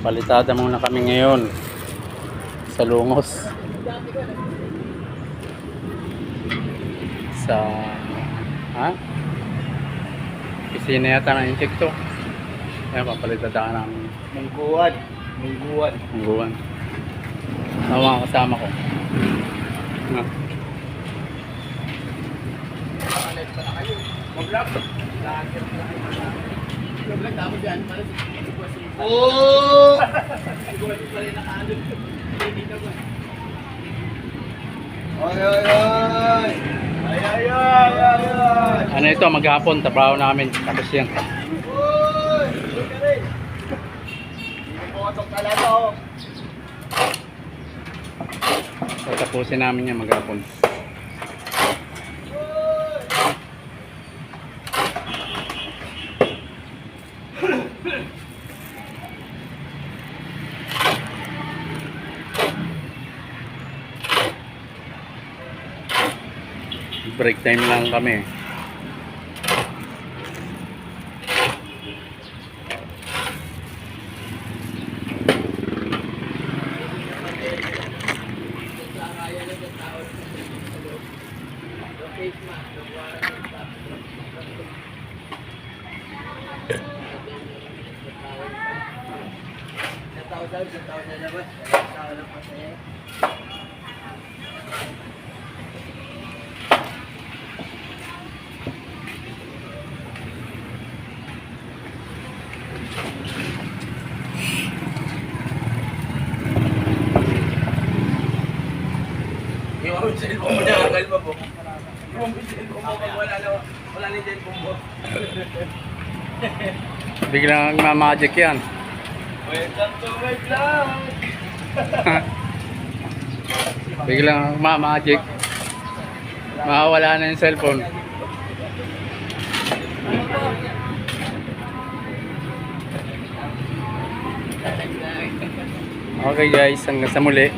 Palitada muna kami ngayon sa Lungos. Sa pisina yata ng insekto. Ayan, papalitadaan namin. Mungguan. Ang mga kasama ko. Oh! Ay. Ano ito, maghapon, trabaho namin. Tapos yan. Uy! Pumatok talaga oh. Tatapusin namin yan maghapon. Break time lang kami. Yung cellphone mo niya, akal pa po. Yung cellphone mo, wala ni cellphone mo. Biglang ma-magic yan. Welcome to my vlog! Biglang ma-magic. Mawawala na yung cellphone. Okay guys, hanggang sa muli.